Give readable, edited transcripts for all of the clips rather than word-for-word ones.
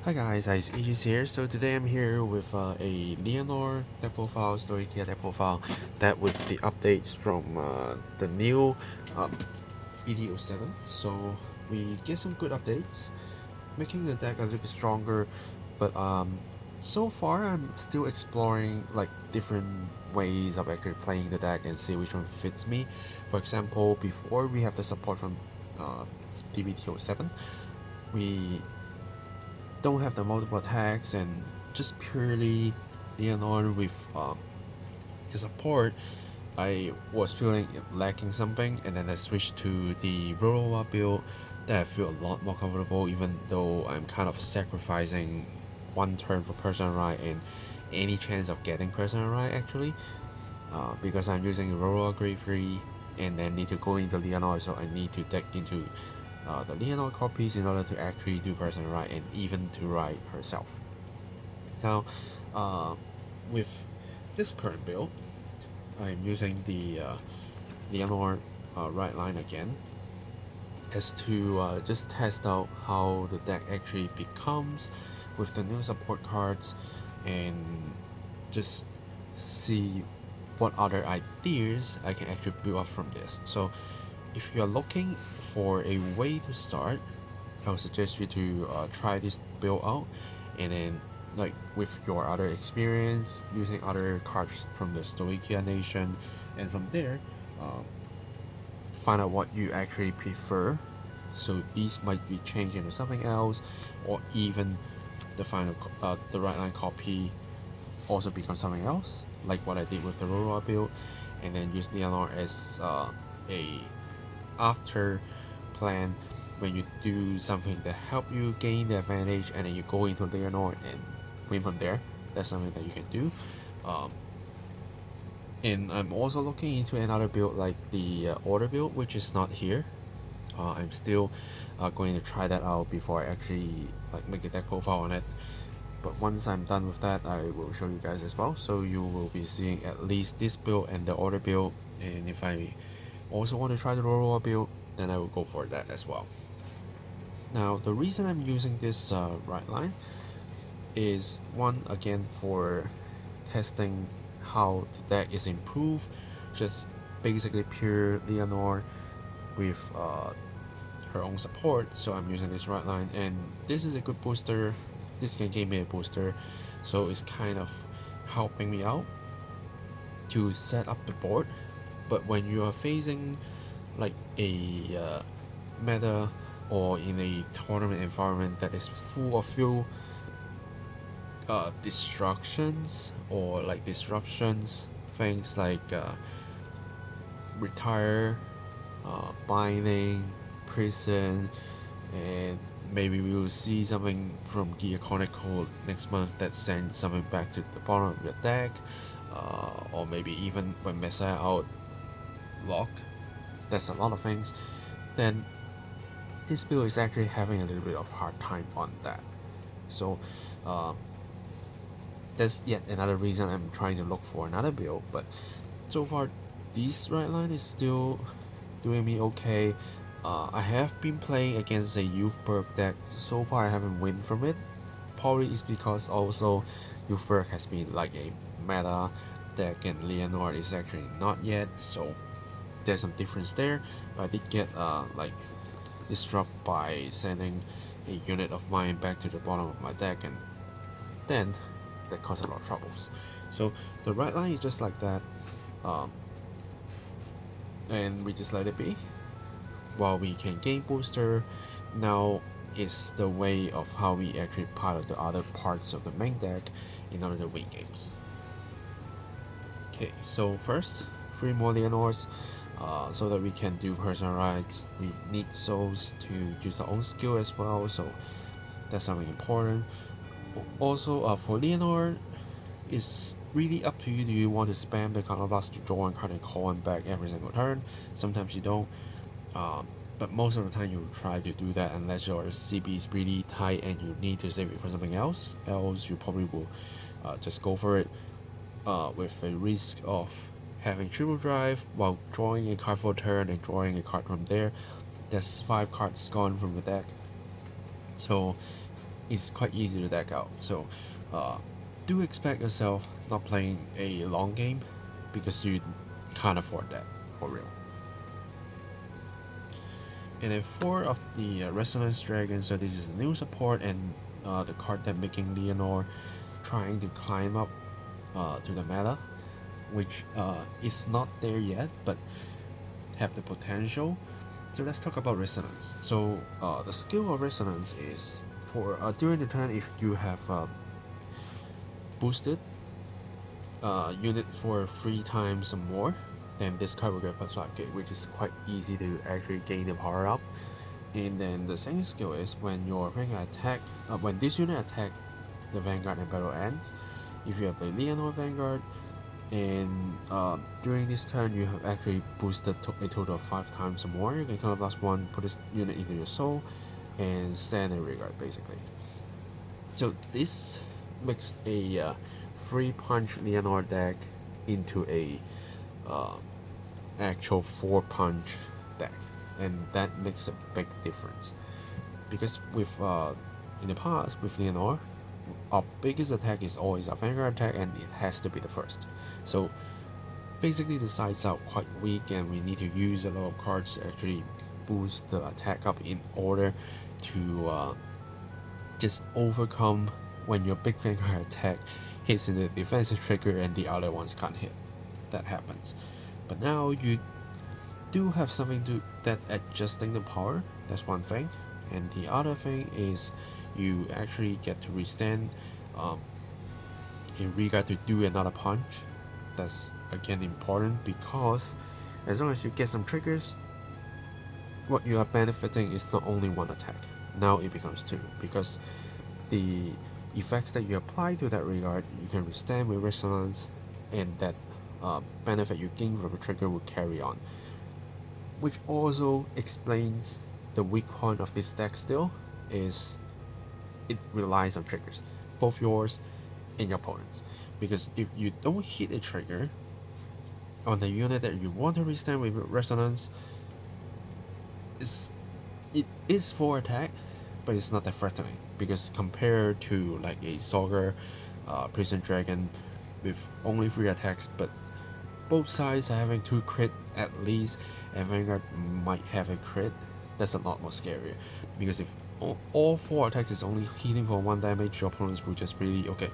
Hi guys, it's Aegis here. So today I'm here with a Lianorn deck profile, story care deck profile, that with the updates from the new BD07. So we get some good updates, making the deck a little bit stronger. But so far I'm still exploring like different ways of actually playing the deck and see which one fits me. For example, before we have the support from DBT07, we don't have the multiple attacks and just purely Lianorn with the support, I was feeling lacking something, and then I switched to the Roroa build that I feel a lot more comfortable, even though I'm kind of sacrificing one turn for personal right and any chance of getting personal right actually, because I'm using Roroa Grade 3 and then need to go into Lianorn, so I need to deck into the Lianorn copies in order to actually do personal right and even to ride herself. Now, uh, with this current build, I'm using the Lianorn right line again as to just test out how the deck actually becomes with the new support cards and just see what other ideas I can actually build up from this. So if you're looking for a way to start, I would suggest you to try this build out, and then like with your other experience using other cards from the Stoichia Nation, and from there find out what you actually prefer. So these might be changed into something else, or even the final the right line copy also becomes something else, like what I did with the Roroa build, and then use Lianorn as a after plan when you do something that help you gain the advantage, and then you go into Lianorn and win from there. That's something that you can do. Um, and I'm also looking into another build like the order build, which is not here. I'm still going to try that out before I actually like make a deck profile on it. But once I'm done with that, I will show you guys as well. So you will be seeing at least this build and the order build. And if I also want to try the Roroa build, then I will go for that as well. Now the reason I'm using this right line is one, again, for testing how the deck is improved, just basically pure Lianorn with her own support. So I'm using this right line, and this is a good booster. This can give me a booster, so it's kind of helping me out to set up the board. But when you are facing like a meta or in a tournament environment that is full of few destructions or like disruptions, things like retire, binding, prison, and maybe we will see something from Gear Chronicle next month that sends something back to the bottom of your deck, or maybe even when Messiah out lock. That's a lot of things. Then this build is actually having a little bit of hard time on that. So that's yet another reason I'm trying to look for another build. But so far, this right line is still doing me okay. I have been playing against a youth perk deck. So far, I haven't win from it. Probably is because also youth perk has been like a meta deck, and Lianorn is actually not yet. So there's some difference there. But I did get like disrupt by sending a unit of mine back to the bottom of my deck, and then that caused a lot of troubles. So the right line is just like that, and we just let it be while we can gain booster. Now is the way of how we actually pilot the other parts of the main deck in order to win games. Okay, so first, 3 more Lianorns, so that we can do personal rides. We need souls to use our own skill as well, so that's something important. Also, for Lianorn, it's really up to you. Do you want to spam the counterblast to draw one card and call one back every single turn? Sometimes you don't, but most of the time you try to do that unless your CB is really tight and you need to save it for something else. Else, you probably will just go for it with a risk of having triple drive while drawing a card for a turn and drawing a card from there. That's 5 cards gone from the deck. So it's quite easy to deck out. So do expect yourself not playing a long game because you can't afford that for real. And then 4 of the Resonance Dragon, so this is a new support and the card that making Lianorn trying to climb up to the meta, which is not there yet but have the potential. So let's talk about Resonance. So the skill of Resonance is for during the turn, if you have boosted unit for 3 times or more, then this card will get plus 5k, which is quite easy to actually gain the power up. And then the second skill is when your Vanguard attack, when this unit attack the Vanguard and battle ends, if you have a Lianorn Vanguard and during this turn you have actually boosted a total of 5 times or more, you can kind of plus 1, put this unit into your soul and stand in regard basically. So this makes a 3-punch Lianorn deck into a actual 4-punch deck, and that makes a big difference because with in the past with Lianorn, our biggest attack is always our Vanguard attack and it has to be the first. So basically the sides are quite weak and we need to use a lot of cards to actually boost the attack up in order to just overcome when your big Vanguard attack hits in the defensive trigger and the other ones can't hit. That happens. But now you do have something to that adjusting the power, that's one thing. And the other thing is you actually get to restand in regard to do another punch. That's again important because as long as you get some triggers, what you are benefiting is not only one attack, now it becomes 2, because the effects that you apply to that regard, you can withstand with Resonance, and that benefit you gain from the trigger will carry on. Which also explains the weak point of this deck still, is it relies on triggers, both yours and your opponent's. Because if you don't hit a trigger on the unit that you want to withstand with Resonance, it is 4 attack, but it's not that threatening, because compared to like a Saga, Prison Dragon with only 3 attacks, but both sides are having 2 crit at least, and Vanguard might have a crit, that's a lot more scarier. Because if all 4 attacks is only hitting for 1 damage, your opponents will just really, okay,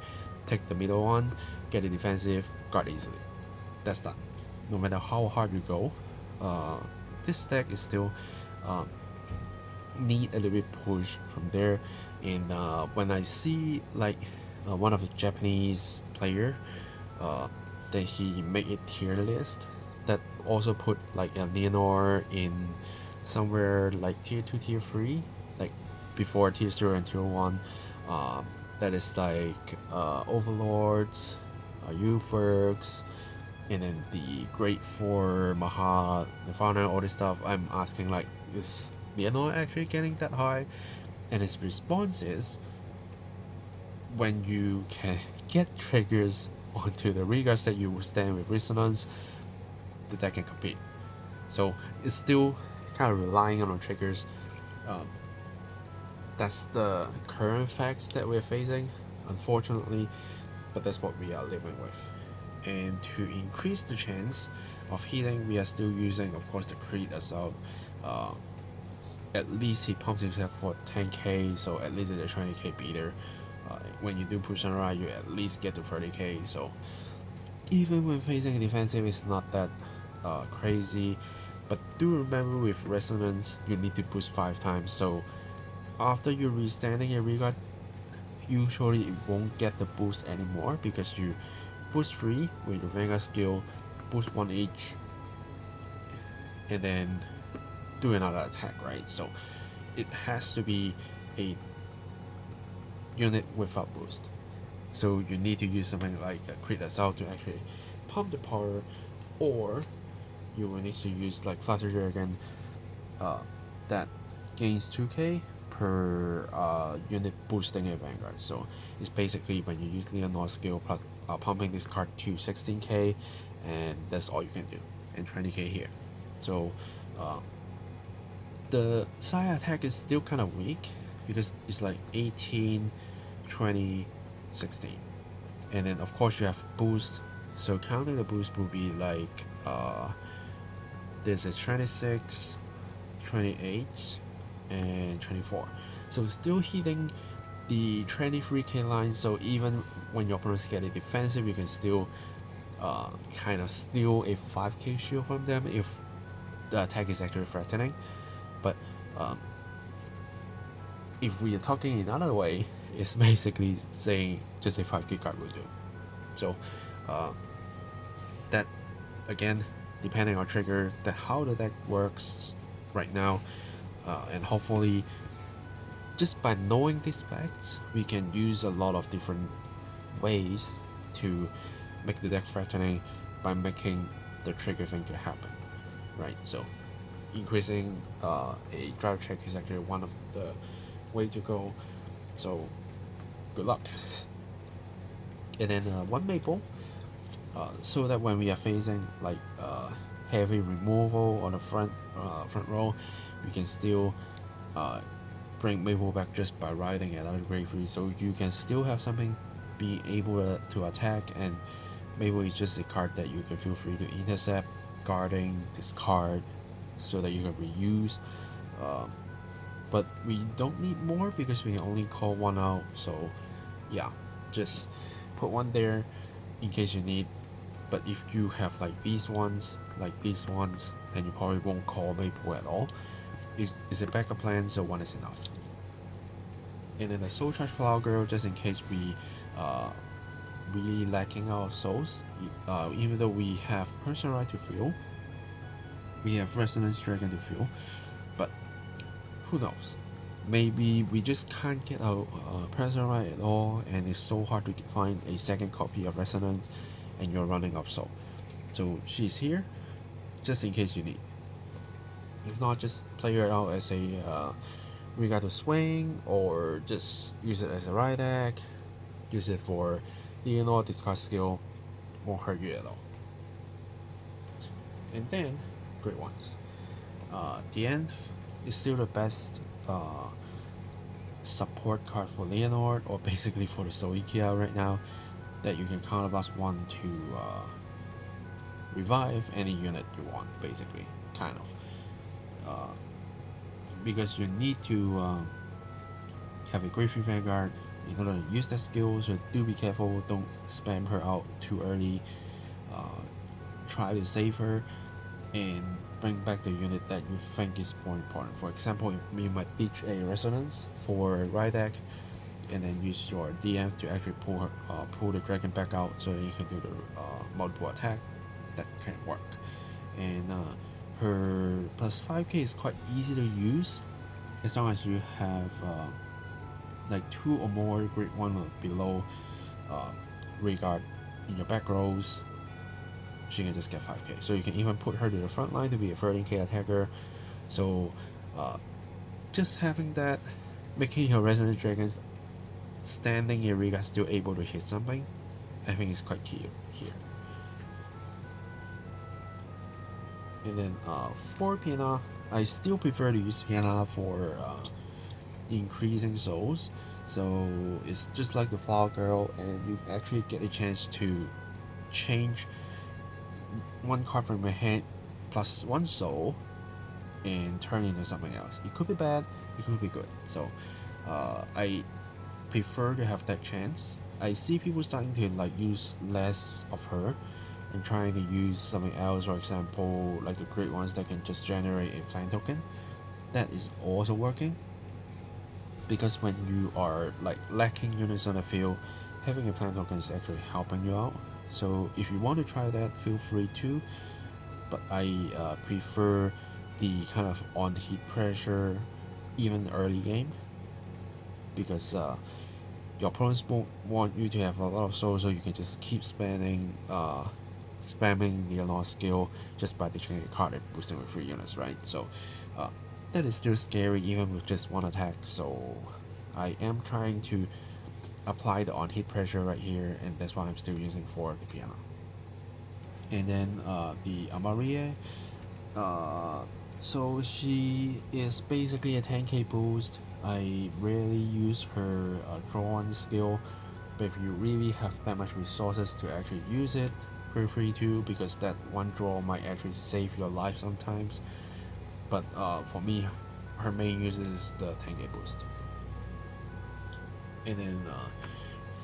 take the middle one, get the defensive, guard easily. That's done. No matter how hard you go, this deck is still need a little bit push from there. And when I see like one of the Japanese player that he made a tier list that also put like a Lianorn in somewhere like tier 2, tier 3, like before tier 0 and tier 1, that is like Overlords, Youthworks, and then the Great 4, Maha, Nirvana, all this stuff. I'm asking like, is Lianorn actually getting that high? And his response is, when you can get triggers onto the regards that you stand with Resonance, the deck can compete. So it's still kind of relying on triggers. That's the current facts that we're facing, unfortunately, but that's what we are living with. And to increase the chance of hitting, we are still using, of course, the crit assault. At least he pumps himself for 10k, so at least it's a 20k beater. When you do push and ride, you at least get to 30k. So even when facing a defensive, it's not that crazy. But do remember, with Resonance, you need to boost 5 times. So after you're restanding a regard, usually it won't get the boost anymore, because you boost 3 with your Vanguard skill, boost 1 each, and then do another attack, right? So it has to be a unit without boost. So you need to use something like a crit assault to actually pump the power, or you will need to use like Flutter Dragon that gains 2k per unit boosting a Vanguard. So it's basically when you use Lianorn skill plus pumping this card to 16k, and that's all you can do, and 20k here. So the side attack is still kind of weak, because it's like 18, 20, 16. And then of course you have boost, so counting the boost will be like there's a 26, 28, and 24. So still hitting the 23k line, so even when your opponents get a defensive, you can still kind of steal a 5k shield from them if the attack is actually threatening. But if we are talking in another way, it's basically saying just a 5k card will do. So that, again, depending on trigger, that how the deck works right now, and hopefully just by knowing these facts, we can use a lot of different ways to make the deck threatening by making the trigger thing to happen, right? So increasing a drive check is actually one of the way to go. So good luck. And then one maple, so that when we are facing like heavy removal on the front row, we can still bring maple back just by riding another grade 3, so you can still have something be able to attack. And maple is just a card that you can feel free to intercept, guarding, discard, so that you can reuse. But we don't need more because we can only call one out, so yeah, just put one there in case you need. But if you have like these ones, then you probably won't call maple at all. It's a backup plan, so one is enough. And then the Soul Charge Flower Girl, just in case we really lacking our souls, even though we have Personal Right to fill, we have Resonance Dragon to fill, but who knows? Maybe we just can't get our Personal Right at all, and it's so hard to find a second copy of Resonance, and you're running up soul. So she's here, just in case you need. If not, just play her out as a Regato Swing, or just use it as a right deck, use it for Lianorn, discard skill, won't hurt you at all. And then, great ones. The End is still the best support card for Lianorn, or basically for the Soikia right now, that you can counterblast 1 to revive any unit you want, basically, kind of. Because you need to have a Cardfight Vanguard in order to use that skill, so do be careful, don't spam her out too early. Try to save her and bring back the unit that you think is more important. For example, you might ditch a Resonance for right deck, and then use your DF to actually pull the dragon back out, so that you can do the multiple attack. That can work. And her plus 5k is quite easy to use, as long as you have like 2 or more grade 1 or below regard in your back rows. She can just get 5k, so you can even put her to the front line to be a 13k attacker. So just having that, making your Resonance Dragons standing in regard still able to hit something, I think is quite key here. And then for Piana, I still prefer to use Piana for increasing souls. So it's just like the Flower Girl, and you actually get a chance to change one card from your hand plus 1 soul and turn into something else. It could be bad, it could be good. So I prefer to have that chance. I see people starting to like use less of her and trying to use something else, for example like the great ones that can just generate a plant token. That is also working, because when you are like lacking units on the field, having a plant token is actually helping you out. So if you want to try that, feel free to, but I prefer the kind of on heat pressure even early game, because your opponents won't want you to have a lot of souls, so you can just keep spamming the Lianorn skill just by ditching a card and boosting with 3 units, right? So that is still scary even with just 1 attack, so I am trying to apply the on hit pressure right here, and that's what I'm still using for the piano. And then the Amarie, so she is basically a 10k boost. I rarely use her draw-on skill, but if you really have that much resources to actually use it, feel free to, because that one draw might actually save your life sometimes. But for me, her main use is the 10k boost. And then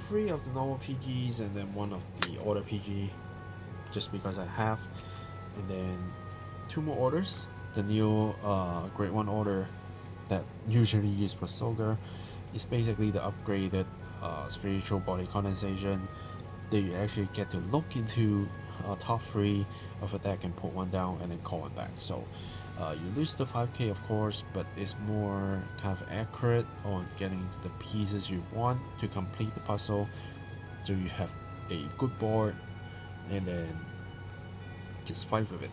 3 of the normal PGs and then 1 of the order PG, just because I have. And then 2 more orders. The new grade 1 order that usually used for Soger is basically the upgraded spiritual body condensation that you actually get to look into top 3 of a deck and put one down and then call one back. So you lose the 5k of course, but it's more kind of accurate on getting the pieces you want to complete the puzzle, so you have a good board and then just fight with it.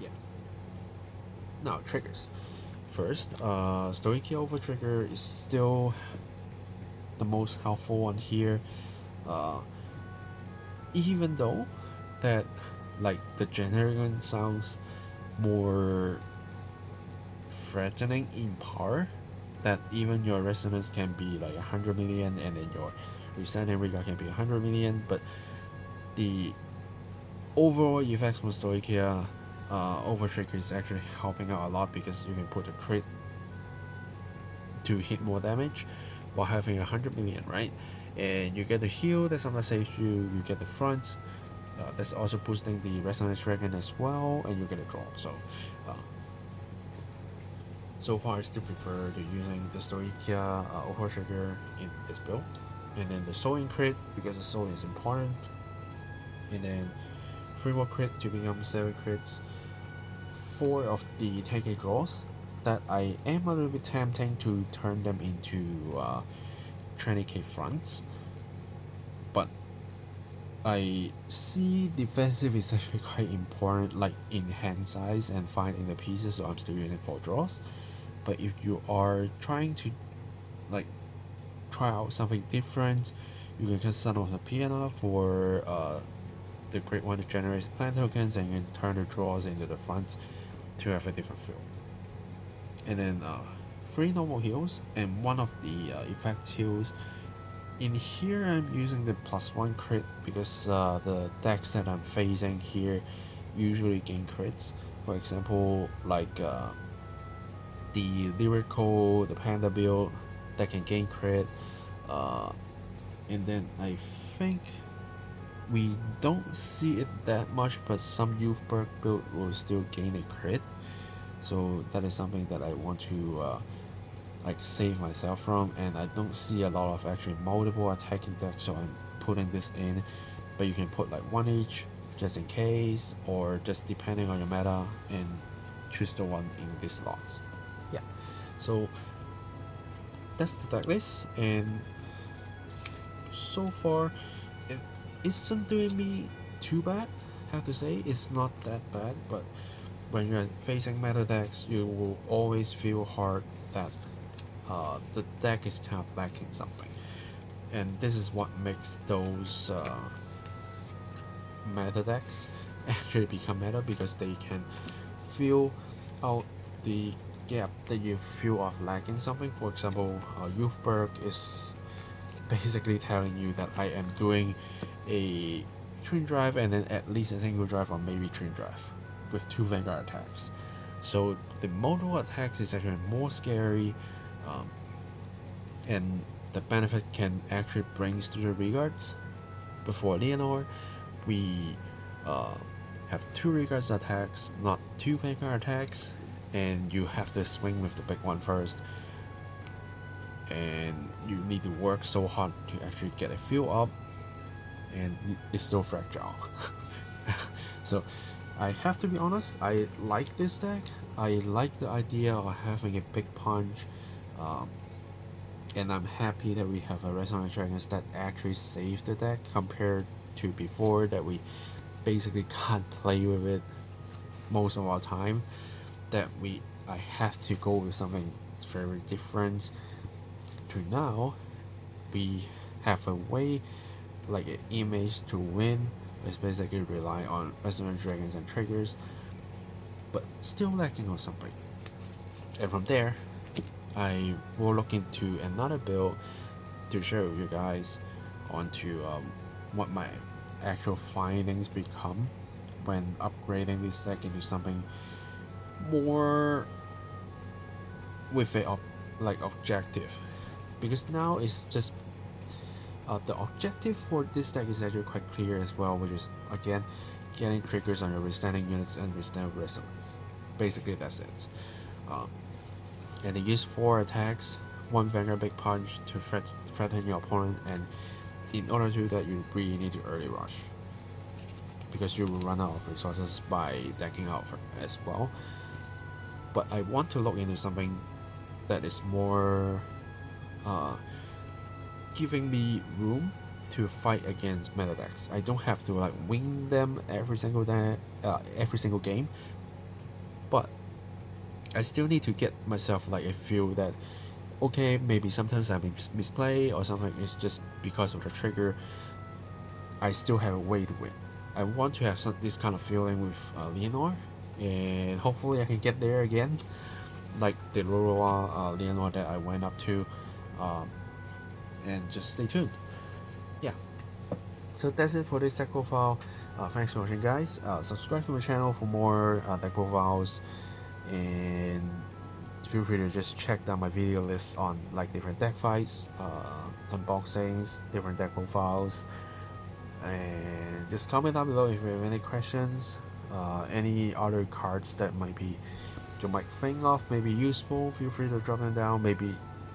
Yeah. Now triggers. First, Stoic Over Trigger is still the most helpful one here, even though that like the generic one sounds more threatening in par, that even your resonance can be like 100 million and then your resounding regard can be 100 million, but the overall effects from Stoichia over trigger is actually helping out a lot, because you can put a crit to hit more damage while having 100 million, right? And you get the heal that sometimes saves you, you get the front that's also boosting the resonance dragon as well, and you get a draw. So far I still prefer to using the Stoichia over trigger in this build, and then the soul crit because the soul is important, and then 3 more crit to become 7 crits, 4 of the 10k draws that I am a little bit tempting to turn them into 20k fronts, but I see defensive is actually quite important, like in hand size and finding the pieces, so I'm still using 4 draws. But if you are trying to like try out something different, you can just Son of the Piano for the great one that generates plant tokens, and you can turn the draws into the fronts to have a different feel. And then 3 normal heals and 1 of the effect heals. In here I'm using the +1 crit because the decks that I'm facing here usually gain crits. For example, like the Lyrical, the Panda build that can gain crit, and then I think we don't see it that much, but some Youth Perk build will still gain a crit, so that is something that I want to like save myself from, and I don't see a lot of actually multiple attacking decks, so I'm putting this in. But you can put like 1 each just in case, or just depending on your meta, and choose the one in this slot. Yeah, so that's the deck list, and so far it isn't doing me too bad. I have to say, it's not that bad, but when you're facing meta decks, you will always feel hard that the deck is kind of lacking something, and this is what makes those meta decks actually become meta, because they can fill out the gap that you feel of lacking something. For example, Youth Berg is basically telling you that I am doing a twin drive and then at least a single drive, or maybe twin drive with 2 Vanguard attacks. So the multiple attacks is actually more scary, and the benefit can actually brings to the regards. Before Lianorn, we have 2 regards attacks, not 2 Vanguard attacks, and you have to swing with the big one first, and you need to work so hard to actually get a feel up, and it's so fragile. So I have to be honest, I like this deck. I like the idea of having a big punch, and I'm happy that we have a Resonant Dragons that actually saves the deck compared to before that we basically can't play with it most of our time, that I have to go with something very different. To now we have a way, like an image to win, is basically rely on Resonant Dragons and triggers, but still lacking on something. And from there, I will look into another build to show you guys onto what my actual findings become when upgrading this deck into something more with a like objective, because now it's just the objective for this deck is actually quite clear as well, which is again getting triggers on your withstanding units and withstand resonance. Basically that's it. And they use 4 attacks, 1 Vanguard Big Punch to threaten your opponent, and in order to do that you really need to early rush, because you will run out of resources by decking out as well. But I want to look into something that is more giving me room to fight against meta decks. I don't have to like win them every single game, but I still need to get myself like a feel that okay, maybe sometimes I misplay or something. It's just because of the trigger. I still have a way to win. I want to have this kind of feeling with Lianorn, and hopefully I can get there again, like the Roroa Lianorn that I went up to, and just stay tuned. Yeah. So that's it for this deck profile. Thanks for watching, guys. Subscribe to my channel for more deck profiles, and feel free to just check down my video list on like different deck fights, unboxings, different deck profiles, and just comment down below if you have any questions, any other cards that you might think of maybe useful. Feel free to drop them down. Maybe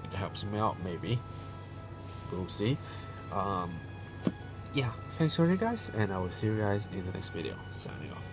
it helps me out. Maybe we'll see. Yeah, thanks for watching, guys, and I will see you guys in the next video. Signing off.